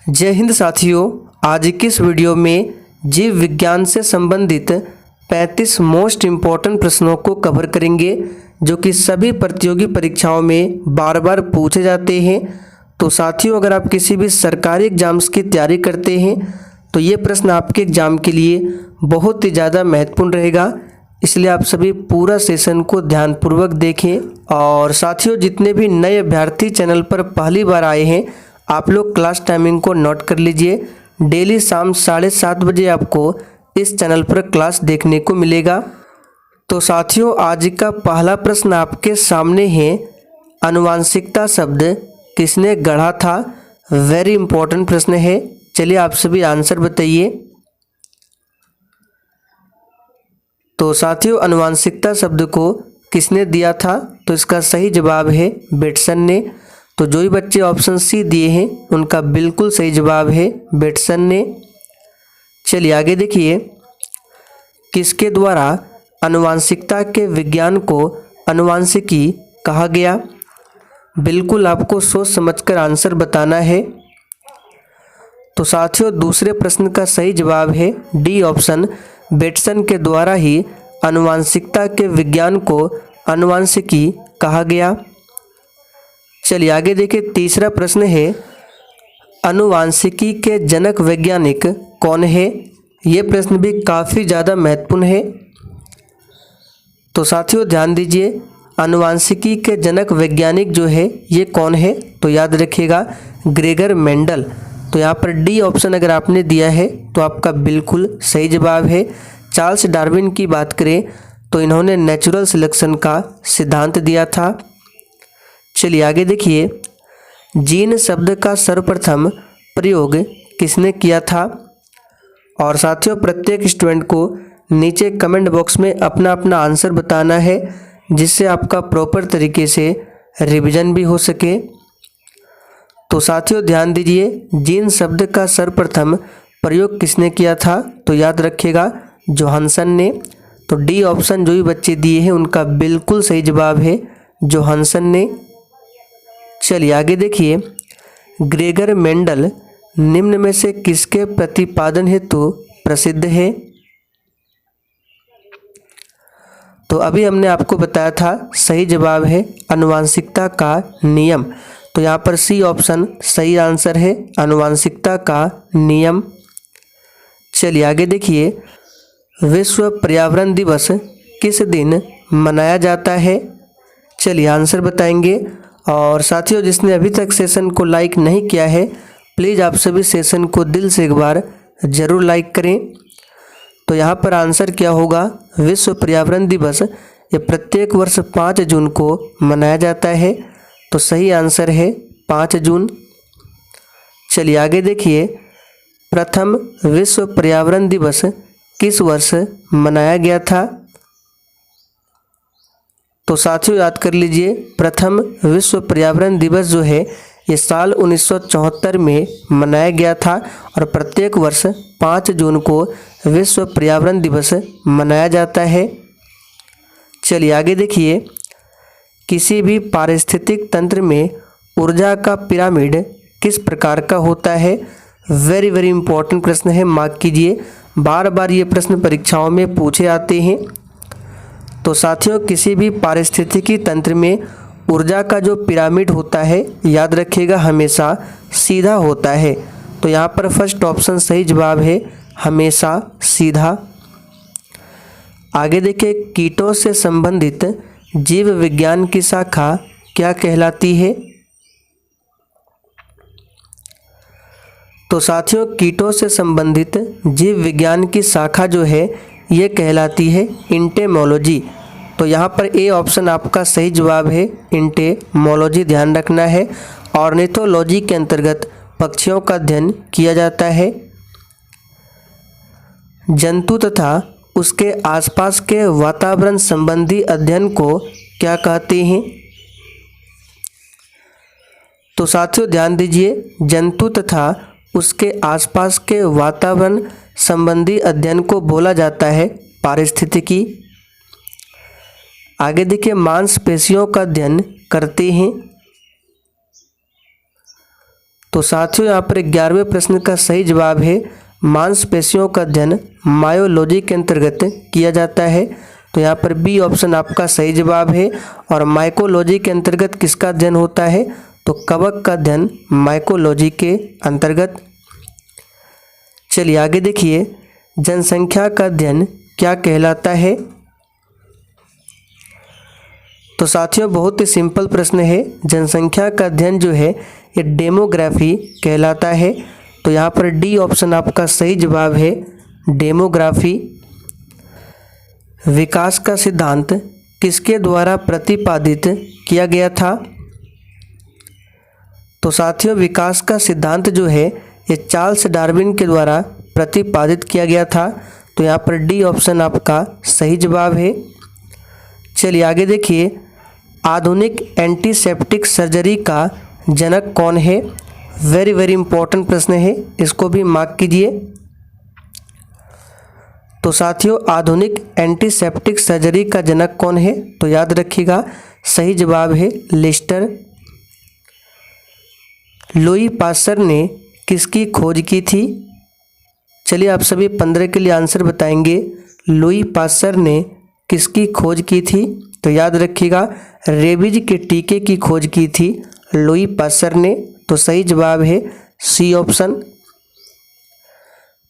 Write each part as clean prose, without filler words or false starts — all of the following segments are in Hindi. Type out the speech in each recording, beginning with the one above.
जय हिंद साथियों। आज की इस वीडियो में जीव विज्ञान से संबंधित 35 मोस्ट इम्पॉर्टेंट प्रश्नों को कवर करेंगे जो कि सभी प्रतियोगी परीक्षाओं में बार बार पूछे जाते हैं। तो साथियों, अगर आप किसी भी सरकारी एग्जाम्स की तैयारी करते हैं तो ये प्रश्न आपके एग्ज़ाम के लिए बहुत ही ज़्यादा महत्वपूर्ण रहेगा, इसलिए आप सभी पूरा सेशन को ध्यानपूर्वक देखें। और साथियों, जितने भी नए अभ्यर्थी चैनल पर पहली बार आए हैं, आप लोग क्लास टाइमिंग को नोट कर लीजिए। डेली शाम 7:30 बजे आपको इस चैनल पर क्लास देखने को मिलेगा। तो साथियों, आज का पहला प्रश्न आपके सामने है, आनुवांशिकता शब्द किसने गढ़ा था। वेरी इंपॉर्टेंट प्रश्न है। चलिए आप सभी आंसर बताइए। तो साथियों, आनुवांशिकता शब्द को किसने दिया था, तो इसका सही जवाब है बेटसन ने। तो जो भी बच्चे ऑप्शन सी दिए हैं उनका बिल्कुल सही जवाब है बेटसन ने। चलिए आगे देखिए, किसके द्वारा आनुवांशिकता के विज्ञान को आनुवांशिकी कहा गया। बिल्कुल आपको सोच समझकर आंसर बताना है। तो साथियों, दूसरे प्रश्न का सही जवाब है डी ऑप्शन, बेटसन के द्वारा ही आनुवांशिकता के विज्ञान को आनुवांशिकी कहा गया। चलिए आगे देखिए, तीसरा प्रश्न है, आनुवांशिकी के जनक वैज्ञानिक कौन है। ये प्रश्न भी काफ़ी ज़्यादा महत्वपूर्ण है। तो साथियों ध्यान दीजिए, आनुवांशिकी के जनक वैज्ञानिक जो है ये कौन है, तो याद रखिएगा ग्रेगर मेंडल। तो यहाँ पर डी ऑप्शन अगर आपने दिया है तो आपका बिल्कुल सही जवाब है। चार्ल्स डार्विन की बात करें तो इन्होंने नेचुरल सिलेक्शन का सिद्धांत दिया था। चलिए आगे देखिए, जीन शब्द का सर्वप्रथम प्रयोग किसने किया था। और साथियों, प्रत्येक स्टूडेंट को नीचे कमेंट बॉक्स में अपना अपना आंसर बताना है, जिससे आपका प्रॉपर तरीके से रिवीजन भी हो सके। तो साथियों ध्यान दीजिए, जीन शब्द का सर्वप्रथम प्रयोग किसने किया था, तो याद रखिएगा जोहानसन ने। तो डी ऑप्शन जो भी बच्चे दिए हैं उनका बिल्कुल सही जवाब है जोहानसन ने। चलिए आगे देखिए, ग्रेगर मेंडल निम्न में से किसके प्रतिपादन हेतु प्रसिद्ध है। तो अभी हमने आपको बताया था सही जवाब है आनुवांशिकता का नियम। तो यहाँ पर सी ऑप्शन सही आंसर है, आनुवांशिकता का नियम। चलिए आगे देखिए, विश्व पर्यावरण दिवस किस दिन मनाया जाता है। चलिए आंसर बताएंगे। और साथियों, जिसने अभी तक सेशन को लाइक नहीं किया है, प्लीज़ आप सभी सेशन को दिल से एक बार ज़रूर लाइक करें। तो यहाँ पर आंसर क्या होगा, विश्व पर्यावरण दिवस ये प्रत्येक वर्ष 5 जून को मनाया जाता है। तो सही आंसर है 5 जून। चलिए आगे देखिए, प्रथम विश्व पर्यावरण दिवस किस वर्ष मनाया गया था। तो साथियों याद कर लीजिए, प्रथम विश्व पर्यावरण दिवस जो है ये साल 1974 में मनाया गया था और प्रत्येक वर्ष 5 जून को विश्व पर्यावरण दिवस मनाया जाता है। चलिए आगे देखिए, किसी भी पारिस्थितिक तंत्र में ऊर्जा का पिरामिड किस प्रकार का होता है। वेरी वेरी इंपॉर्टेंट प्रश्न है, मार्क कीजिए, बार बार ये प्रश्न परीक्षाओं में पूछे आते हैं। तो साथियों, किसी भी पारिस्थितिकी तंत्र में ऊर्जा का जो पिरामिड होता है, याद रखिएगा हमेशा सीधा होता है। तो यहाँ पर फर्स्ट ऑप्शन सही जवाब है, हमेशा सीधा। आगे देखिए, कीटों से संबंधित जीव विज्ञान की शाखा क्या कहलाती है। तो साथियों, कीटों से संबंधित जीव विज्ञान की शाखा जो है ये कहलाती है इंटेमोलॉजी। तो यहाँ पर ए ऑप्शन आपका सही जवाब है, इंटेमोलॉजी ध्यान रखना है। ऑर्निथोलॉजी के अंतर्गत पक्षियों का अध्ययन किया जाता है। जंतु तथा उसके आसपास के वातावरण संबंधी अध्ययन को क्या कहते हैं। तो साथियों ध्यान दीजिए, जंतु तथा उसके आसपास के वातावरण संबंधी अध्ययन को बोला जाता है पारिस्थितिकी। आगे देखिए, मांसपेशियों का अध्ययन करते हैं। तो साथियों यहाँ पर 11वें प्रश्न का सही जवाब है मांसपेशियों का अध्ययन मायोलॉजी के अंतर्गत किया जाता है। तो यहाँ पर बी ऑप्शन आपका सही जवाब है। और माइकोलॉजी के अंतर्गत किसका अध्ययन होता है? तो कवक का अध्ययन माइकोलॉजी के अंतर्गत। चलिए आगे देखिए, जनसंख्या का अध्ययन क्या कहलाता है? तो साथियों बहुत ही सिंपल प्रश्न है। जनसंख्या का अध्ययन जो है ये डेमोग्राफी कहलाता है। तो यहाँ पर डी ऑप्शन आपका सही जवाब है, डेमोग्राफी। विकास का सिद्धांत किसके द्वारा प्रतिपादित किया गया था? तो साथियों विकास का सिद्धांत जो है ये चार्ल्स डार्विन के द्वारा प्रतिपादित किया गया था। तो यहाँ पर डी ऑप्शन आपका सही जवाब है। चलिए आगे देखिए, आधुनिक एंटीसेप्टिक सर्जरी का जनक कौन है? वेरी वेरी इंपॉर्टेंट प्रश्न है, इसको भी मार्क कीजिए। तो साथियों आधुनिक एंटीसेप्टिक सर्जरी का जनक कौन है? तो याद रखिएगा सही जवाब है लिस्टर। लुई पास्चर ने किसकी खोज की थी? चलिए आप सभी 15 के लिए आंसर बताएंगे। लुई पास्चर ने किसकी खोज की थी? तो याद रखिएगा रेबीज के टीके की खोज की थी लुई पास्चर ने। तो सही जवाब है सी ऑप्शन।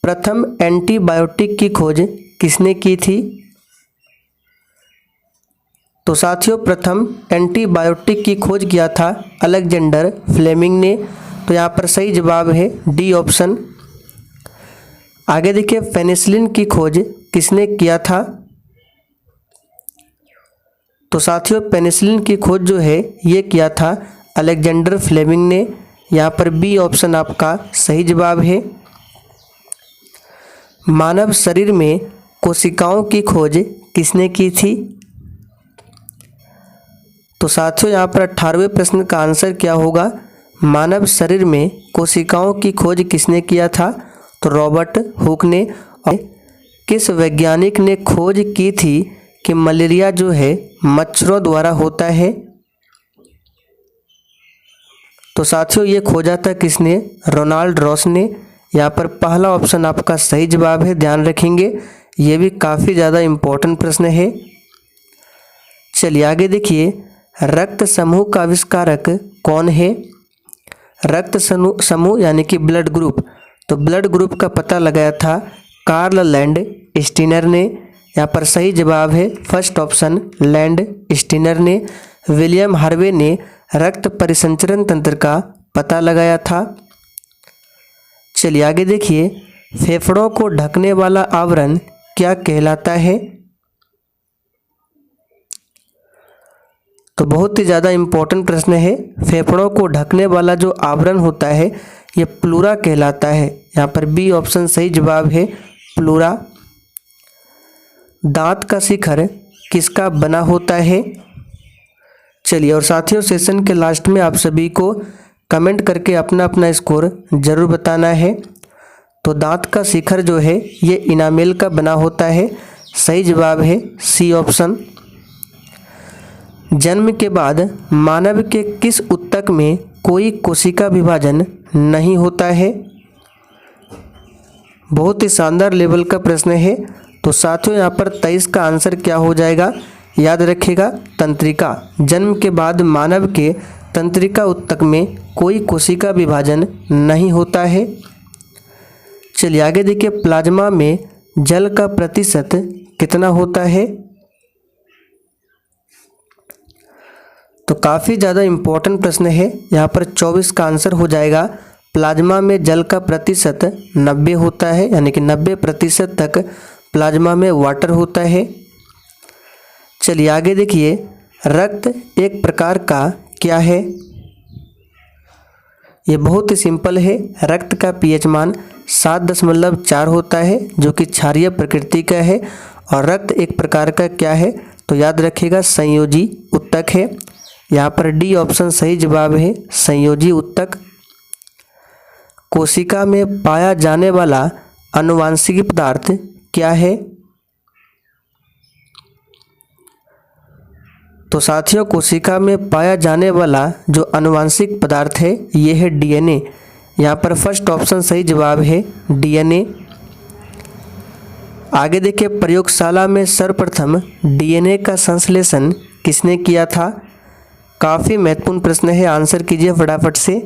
प्रथम एंटीबायोटिक की खोज किसने की थी? तो साथियों प्रथम एंटीबायोटिक की खोज किया था अलेक्जेंडर फ्लेमिंग ने। तो यहाँ पर सही जवाब है डी ऑप्शन। आगे देखिए, पेनिसिलिन की खोज किसने किया था? तो साथियों पेनिसिलिन की खोज जो है ये किया था अलेक्जेंडर फ्लेमिंग ने। यहाँ पर बी ऑप्शन आपका सही जवाब है। मानव शरीर में कोशिकाओं की खोज किसने की थी? तो साथियों यहाँ पर 18वें प्रश्न का आंसर क्या होगा? मानव शरीर में कोशिकाओं की खोज किसने किया था? तो रॉबर्ट हुक ने। और किस वैज्ञानिक ने खोज की थी कि मलेरिया जो है मच्छरों द्वारा होता है? तो साथियों ये खोजा था किसने? रोनाल्ड रॉस ने। यहाँ पर पहला ऑप्शन आपका सही जवाब है, ध्यान रखेंगे, ये भी काफ़ी ज़्यादा इम्पोर्टेंट प्रश्न है। चलिए आगे देखिए, रक्त समूह का आविष्कारक कौन है? रक्त समूह यानी कि ब्लड ग्रुप। तो ब्लड ग्रुप का पता लगाया था कार्ल लैंड स्टीनर ने। यहाँ पर सही जवाब है फर्स्ट ऑप्शन लैंड स्टीनर ने। विलियम हार्वे ने रक्त परिसंचरण तंत्र का पता लगाया था। चलिए आगे देखिए, फेफड़ों को ढकने वाला आवरण क्या कहलाता है? तो बहुत ही ज़्यादा इम्पोर्टेंट प्रश्न है। फेफड़ों को ढकने वाला जो आवरण होता है ये प्लूरा कहलाता है। यहाँ पर बी ऑप्शन सही जवाब है, प्लूरा। दांत का शिखर किसका बना होता है? चलिए और साथियों सेशन के लास्ट में आप सभी को कमेंट करके अपना अपना स्कोर ज़रूर बताना है। तो दांत का शिखर जो है ये इनामेल का बना होता है। सही जवाब है सी ऑप्शन। जन्म के बाद मानव के किस ऊतक में कोई कोशिका विभाजन नहीं होता है? बहुत ही शानदार लेवल का प्रश्न है। तो साथियों यहाँ पर 23 का आंसर क्या हो जाएगा? याद रखिएगा तंत्रिका। जन्म के बाद मानव के तंत्रिका ऊतक में कोई कोशिका विभाजन नहीं होता है। चलिए आगे देखिए, प्लाज्मा में जल का प्रतिशत कितना होता है? तो काफ़ी ज़्यादा इम्पोर्टेंट प्रश्न है। यहाँ पर 24 का आंसर हो जाएगा। प्लाज्मा में जल का प्रतिशत 90 होता है, यानी कि 90% तक प्लाज्मा में वाटर होता है। चलिए आगे देखिए, रक्त एक प्रकार का क्या है? ये बहुत ही सिंपल है। रक्त का पीएच मान 7.4 होता है जो कि क्षारीय प्रकृति का है। और रक्त एक प्रकार का क्या है? तो याद रखिएगा संयोजी ऊतक है। यहाँ पर डी ऑप्शन सही जवाब है, संयोजी ऊतक। कोशिका में पाया जाने वाला आनुवांशिक पदार्थ क्या है? तो साथियों कोशिका में पाया जाने वाला जो आनुवांशिक पदार्थ है ये है डीएनए। यहाँ पर फर्स्ट ऑप्शन सही जवाब है डीएनए। आगे देखिए, प्रयोगशाला में सर्वप्रथम डीएनए का संश्लेषण किसने किया था? काफ़ी महत्वपूर्ण प्रश्न है, आंसर कीजिए फटाफट से।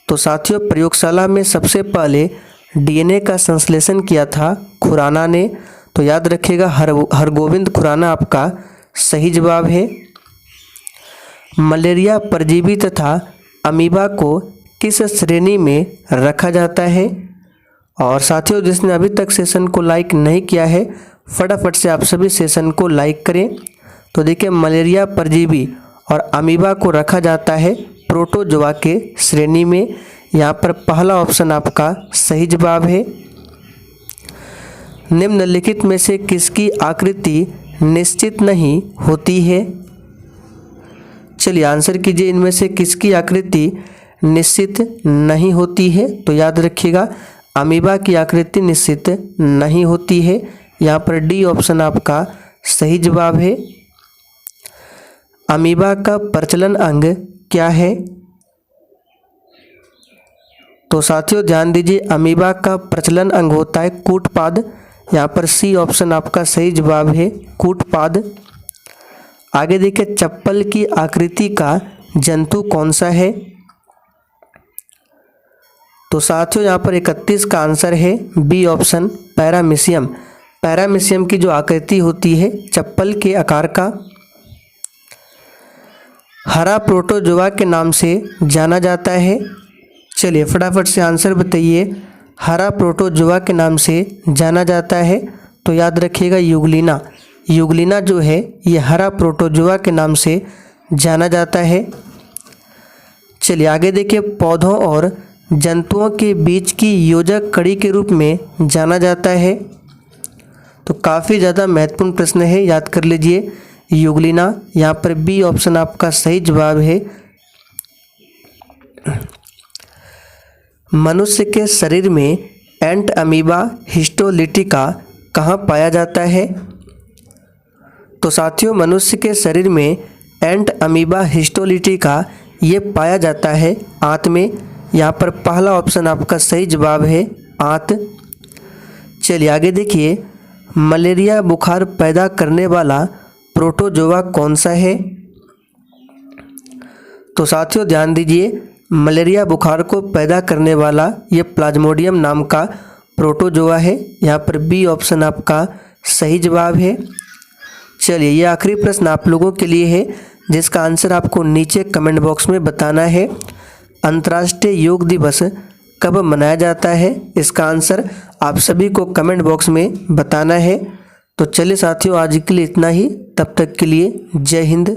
तो साथियों, प्रयोगशाला में सबसे पहले डीएनए का संश्लेषण किया था खुराना ने। तो याद रखिएगा, हरगोविंद खुराना आपका सही जवाब है। मलेरिया परजीवी तथा अमीबा को किस श्रेणी में रखा जाता है? और साथियों, जिसने अभी तक सेशन को लाइक नहीं किया है, फटाफट से आप सभी सेशन को लाइक करें। तो देखिए, मलेरिया परजीवी और अमीबा को रखा जाता है प्रोटोजोआ के श्रेणी में। यहाँ पर पहला ऑप्शन आपका सही जवाब है। निम्नलिखित में से किसकी आकृति निश्चित नहीं होती है? चलिए आंसर कीजिए, इनमें से किसकी आकृति निश्चित नहीं होती है? तो याद रखिएगा, अमीबा की आकृति निश्चित नहीं होती है। यहाँ पर डी ऑप्शन आपका सही जवाब है। अमीबा का प्रचलन अंग क्या है? तो साथियों ध्यान दीजिए, अमीबा का प्रचलन अंग होता है कूटपाद। यहाँ पर सी ऑप्शन आपका सही जवाब है, कूटपाद। आगे देखिए, चप्पल की आकृति का जंतु कौन सा है? तो साथियों यहाँ पर 31 का आंसर है बी ऑप्शन, पैरामीशियम। पैरामीशियम की जो आकृति होती है चप्पल के आकार का। हरा प्रोटोजोआ के नाम से जाना जाता है। चलिए फटाफट से आंसर बताइए, हरा प्रोटोजोआ के नाम से जाना जाता है। तो याद रखिएगा, यूग्लिना। यूग्लिना जो है ये हरा प्रोटोजोआ के नाम से जाना जाता है। चलिए आगे देखिए, पौधों और जंतुओं के बीच की योजक कड़ी के रूप में जाना जाता है। तो काफ़ी ज़्यादा महत्वपूर्ण प्रश्न है, याद कर लीजिए, यूग्लिना। यहाँ पर बी ऑप्शन आपका सही जवाब है। मनुष्य के शरीर में एंट अमीबा हिस्टोलिटिका कहाँ पाया जाता है? तो साथियों, मनुष्य के शरीर में एंट अमीबा हिस्टोलिटिका ये पाया जाता है आंत में। यहाँ पर पहला ऑप्शन आपका सही जवाब है, आंत। चलिए आगे देखिए, मलेरिया बुखार पैदा करने वाला प्रोटोजोआ कौन सा है? तो साथियों ध्यान दीजिए, मलेरिया बुखार को पैदा करने वाला ये प्लाज्मोडियम नाम का प्रोटोजोआ है। यहाँ पर बी ऑप्शन आपका सही जवाब है। चलिए ये आखिरी प्रश्न आप लोगों के लिए है, जिसका आंसर आपको नीचे कमेंट बॉक्स में बताना है। अंतर्राष्ट्रीय योग दिवस कब मनाया जाता है? इसका आंसर आप सभी को कमेंट बॉक्स में बताना है। तो चलिए साथियों, आज के लिए इतना ही। तब तक के लिए जय हिंद।